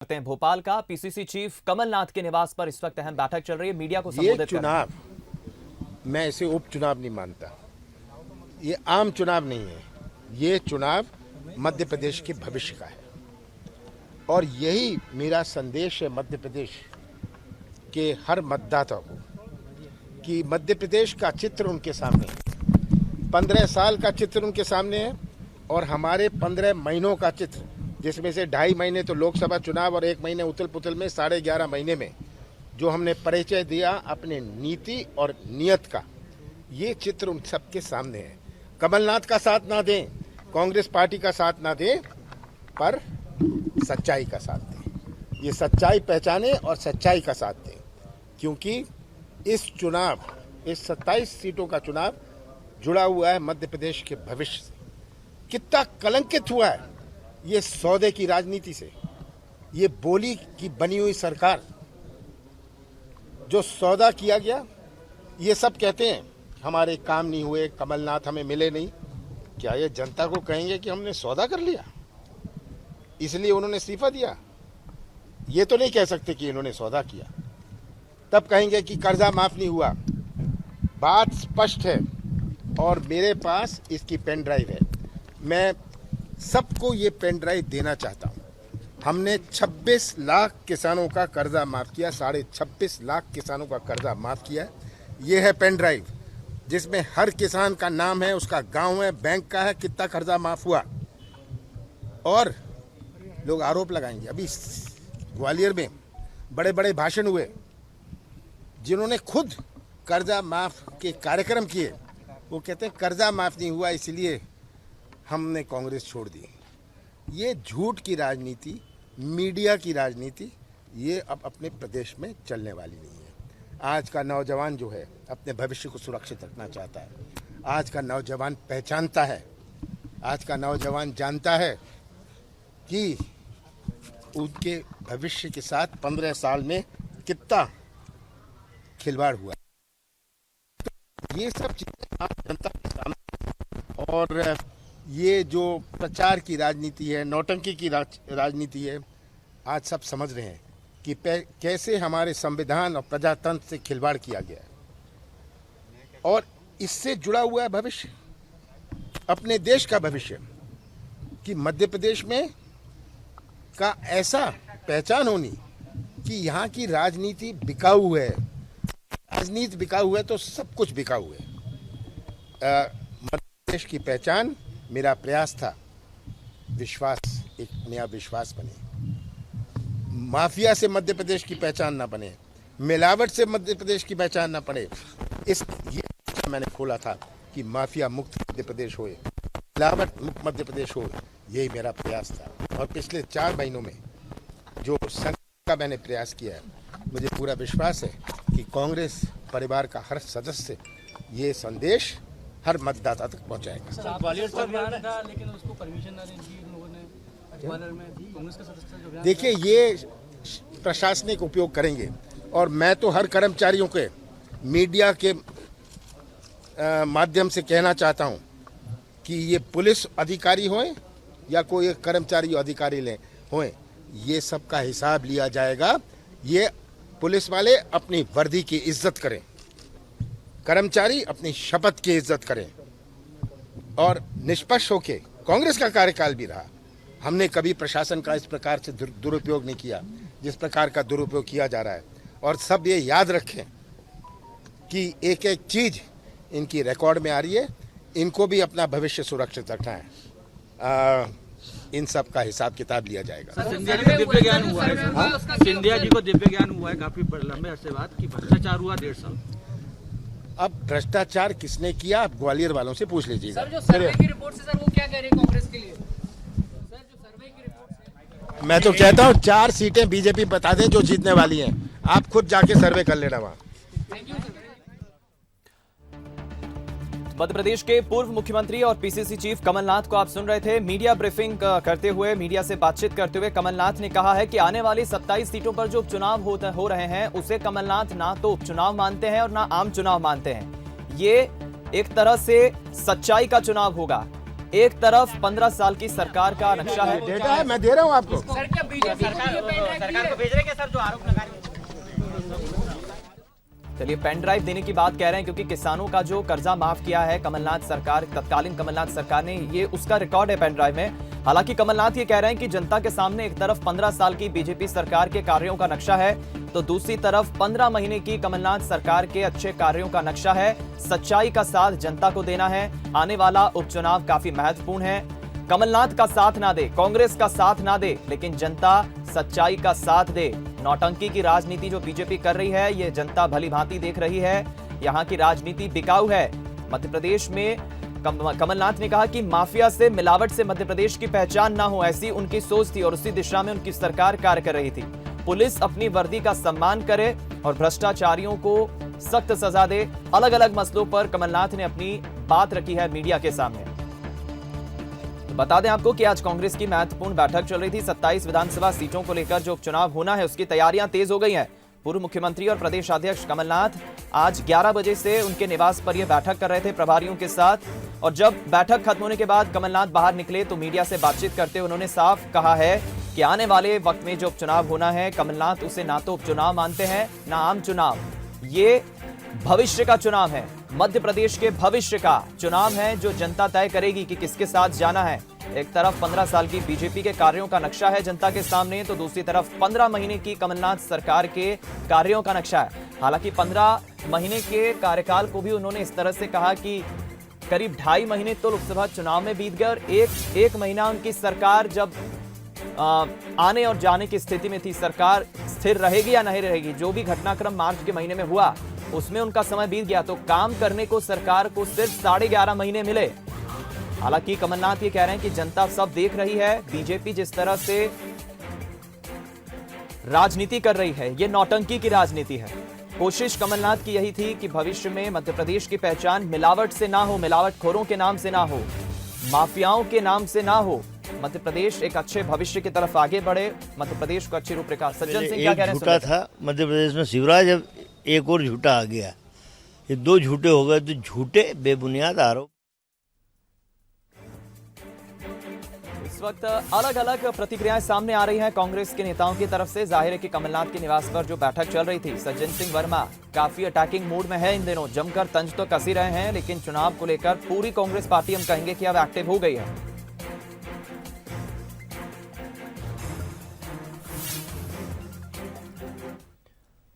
करते हैं भोपाल का। पीसीसी चीफ कमलनाथ के निवास पर इस वक्त अहम बैठक चल रही है। मीडिया को ये संबोधित चुनाव मैं इसे उपचुनाव नहीं मानता। ये आम चुनाव नहीं है। ये चुनाव मध्य प्रदेश के भविष्य का है और यही मेरा संदेश है मध्य प्रदेश के हर मतदाता को कि मध्य प्रदेश का चित्र उनके सामने है। 15 साल का चित्र उनके सामने है और हमारे 15 महीनों का चित्र, जिसमें से 2.5 महीने तो लोकसभा चुनाव और 1 महीने उथल पुथल में 11.5 महीने में जो हमने परिचय दिया अपने नीति और नियत का, ये चित्र उन सबके सामने है। कमलनाथ का साथ ना दें, कांग्रेस पार्टी का साथ ना दें, पर सच्चाई का साथ दें। ये सच्चाई पहचाने और सच्चाई का साथ दें, क्योंकि इस चुनाव, इस 27 सीटों का चुनाव जुड़ा हुआ है मध्य प्रदेश के भविष्य से। कितना कलंकित हुआ है ये सौदे की राजनीति से। ये बोली की बनी हुई सरकार, जो सौदा किया गया। ये सब कहते हैं हमारे काम नहीं हुए, कमलनाथ हमें मिले नहीं। क्या ये जनता को कहेंगे कि हमने सौदा कर लिया इसलिए उन्होंने इस्तीफा दिया? ये तो नहीं कह सकते कि इन्होंने सौदा किया। तब कहेंगे कि कर्जा माफ नहीं हुआ। बात स्पष्ट है और मेरे पास इसकी पेन ड्राइव है। मैं सबको ये पेन ड्राइव देना चाहता हूं। हमने 26 लाख किसानों का कर्जा माफ किया, 26.5 लाख किसानों का कर्जा माफ किया। ये है पेन ड्राइव जिसमें हर किसान का नाम है, उसका गांव है, बैंक का है, कितना कर्जा माफ हुआ। और लोग आरोप लगाएंगे। अभी ग्वालियर में बड़े बड़े भाषण हुए, जिन्होंने खुद कर्जा माफ के कार्यक्रम किए, वो कहते हैं कर्जा माफ नहीं हुआ इसलिए हमने कांग्रेस छोड़ दी। ये झूठ की राजनीति, मीडिया की राजनीति, ये अब अपने प्रदेश में चलने वाली नहीं है। आज का नौजवान जो है अपने भविष्य को सुरक्षित रखना चाहता है। आज का नौजवान पहचानता है, आज का नौजवान जानता है कि उनके भविष्य के साथ 15 साल में कितना खिलवाड़ हुआ। तो ये सब चीजें आम जनता के सामने, और ये जो प्रचार की राजनीति है, नौटंकी की राजनीति है, आज सब समझ रहे हैं कि कैसे हमारे संविधान और प्रजातंत्र से खिलवाड़ किया गया है। और इससे जुड़ा हुआ है भविष्य, अपने देश का भविष्य, कि मध्य प्रदेश में का ऐसा पहचान होनी कि यहाँ की राजनीति बिकाऊ है। राजनीति बिकाऊ है तो सब कुछ बिकाऊ है। मध्य प्रदेश की पहचान, मेरा प्रयास था विश्वास, एक नया विश्वास बने। माफिया से मध्य प्रदेश की पहचान ना बने, मिलावट से मध्य प्रदेश की पहचान ना बने। ये मैंने खोला था कि माफिया मुक्त मध्य प्रदेश हो, मिलावट मुक्त मध्य प्रदेश हो। यही मेरा प्रयास था और पिछले 4 महीनों में जो संघ का मैंने प्रयास किया है, मुझे पूरा विश्वास है कि कांग्रेस परिवार का हर सदस्य ये संदेश हर मतदाता तक पहुंचाएगा। ग्वालियर से बयान था, लेकिन उसको परमिशन ना दी उन लोगों ने। ग्वालियर में कांग्रेस के सदस्य जो बयान, देखिए, ये प्रशासनिक उपयोग करेंगे और मैं तो हर कर्मचारियों के मीडिया के माध्यम से कहना चाहता हूं कि ये पुलिस अधिकारी हों या कोई कर्मचारी अधिकारी हों, ये सब का हिसाब लिया जाएगा। ये पुलिस वाले अपनी वर्दी की इज्जत करें, कर्मचारी अपनी शपथ की इज्जत करें और निष्पक्ष होके। कांग्रेस का कार्यकाल भी रहा, हमने कभी प्रशासन का इस प्रकार से दुरुपयोग नहीं किया जिस प्रकार का दुरुपयोग किया जा रहा है। और सब ये याद रखें कि एक एक चीज इनकी रिकॉर्ड में आ रही है, इनको भी अपना भविष्य सुरक्षित रखना है। इन सब का हिसाब किताब लिया जाएगा। सिंधिया जी को दिव्य ज्ञान हुआ है, सिंधिया जी को दिव्य ज्ञान हुआ है काफी लंबे अरसे बाद कि भ्रष्टाचार हुआ 1.5 साल। अब भ्रष्टाचार किसने किया, आप ग्वालियर वालों से पूछ लीजिएगा। सर, जो सर्वे की रिपोर्ट से, सर, वो क्या कह रही है कांग्रेस के लिए? सर, जो सर्वे की रिपोर्ट से, मैं तो कहता हूँ 4 सीटें बीजेपी बता दें जो जीतने वाली हैं। आप खुद जाके सर्वे कर लेना वहाँ। Thank you sir. Madhya Pradesh के पूर्व मुख्यमंत्री और पीसीसी चीफ कमलनाथ को आप सुन रहे थे। मीडिया ब्रीफिंग करते हुए, मीडिया से बातचीत करते हुए कमलनाथ ने कहा है कि आने वाली 27 सीटों पर जो उपचुनाव हो रहे हैं, उसे कमलनाथ ना तो उपचुनाव मानते हैं और ना आम चुनाव मानते हैं। ये एक तरह से सच्चाई का चुनाव होगा। एक तरफ 15 साल की सरकार का नक्शा है। डेटा है, मैं दे रहा हूं आपको। सर क्या बीजेपी सरकार को भेज रहे क्या सर, जो आरोप लगा रहे हैं? चलिए, पेन ड्राइव देने की बात कह रहे हैं क्योंकि किसानों का जो कर्जा माफ किया है कमलनाथ सरकार, तत्कालीन कमलनाथ सरकार ने, ये उसका रिकॉर्ड है पेन ड्राइव में। हालांकि कमलनाथ ये कह रहे हैं कि जनता के सामने एक तरफ 15 साल की बीजेपी सरकार के कार्यों का नक्शा है, तो दूसरी तरफ 15 महीने की कमलनाथ सरकार के अच्छे कार्यों का नक्शा है। सच्चाई का साथ जनता को देना है। आने वाला उपचुनाव काफी महत्वपूर्ण है। कमलनाथ का साथ ना दे, कांग्रेस का साथ ना दे, लेकिन जनता सच्चाई का साथ दे। नौटंकी की राजनीति जो बीजेपी कर रही है, ये जनता भली भांति देख रही है। यहाँ की राजनीति बिकाऊ है। मध्य प्रदेश में कमलनाथ ने कहा कि माफिया से, मिलावट से मध्य प्रदेश की पहचान ना हो, ऐसी उनकी सोच थी और उसी दिशा में उनकी सरकार कार्य कर रही थी। पुलिस अपनी वर्दी का सम्मान करे और भ्रष्टाचारियों को सख्त सजा दे। अलग अलग मसलों पर कमलनाथ ने अपनी बात रखी है मीडिया के सामने। तो बता दें आपको कि आज कांग्रेस की महत्वपूर्ण बैठक चल रही थी। 27 विधानसभा सीटों को लेकर जो उपचुनाव होना है, उसकी तैयारियां तेज हो गई हैं। पूर्व मुख्यमंत्री और प्रदेश अध्यक्ष कमलनाथ आज 11 बजे से उनके निवास पर यह बैठक कर रहे थे प्रभारियों के साथ। और जब बैठक खत्म होने के बाद कमलनाथ बाहर निकले तो मीडिया से बातचीत करते हुए उन्होंने साफ कहा है कि आने वाले वक्त में जो उपचुनाव होना है, कमलनाथ उसे ना तो उपचुनाव मानते हैं ना आम चुनाव। ये भविष्य का चुनाव है, मध्य प्रदेश के भविष्य का चुनाव है, जो जनता तय करेगी कि किसके साथ जाना है। एक तरफ 15 साल की बीजेपी के कार्यों का नक्शा है जनता के सामने, तो दूसरी तरफ 15 महीने की कमलनाथ सरकार के कार्यों का नक्शा है। हालांकि 15 महीने के कार्यकाल को भी उन्होंने इस तरह से कहा कि करीब 2.5 महीने तो लोकसभा चुनाव में बीत गए और एक महीना उनकी सरकार जब आने और जाने की स्थिति में थी। सरकार स्थिर रहेगी या नहीं रहेगी, जो भी घटनाक्रम मार्च के महीने में हुआ उसमें उनका समय बीत गया, तो काम करने को सरकार को सिर्फ 11.5 महीने मिले। हालांकि कमलनाथ ये कह रहे हैं कि जनता सब देख रही है, बीजेपी जिस तरह से राजनीति कर रही है, ये नौटंकी की राजनीति है। कोशिश कमलनाथ की यही थी कि भविष्य में मध्य प्रदेश की पहचान मिलावट से ना हो, मिलावटखोरों के नाम से ना हो, माफियाओं के नाम से ना हो। मध्य प्रदेश एक अच्छे भविष्य की तरफ आगे बढ़े, मध्य प्रदेश को अच्छी रूपरेखा। सज्जन सिंह क्या कह रहे हैं? झूठा था मध्य प्रदेश में शिवराज, अब एक और झूठा आ गया। ये 2 झूठे हो गए, तो झूठे बेबुनियाद आरोप। इस वक्त अलग अलग प्रतिक्रियाएं सामने आ रही हैं कांग्रेस के नेताओं की तरफ से। जाहिर है कि कमलनाथ के निवास पर जो बैठक चल रही थी, सज्जन सिंह वर्मा काफी अटैकिंग मूड में है इन दिनों, जमकर तंज तो कस ही रहे हैं, लेकिन चुनाव को लेकर पूरी कांग्रेस पार्टी हम कहेंगे कि अब एक्टिव हो गई है।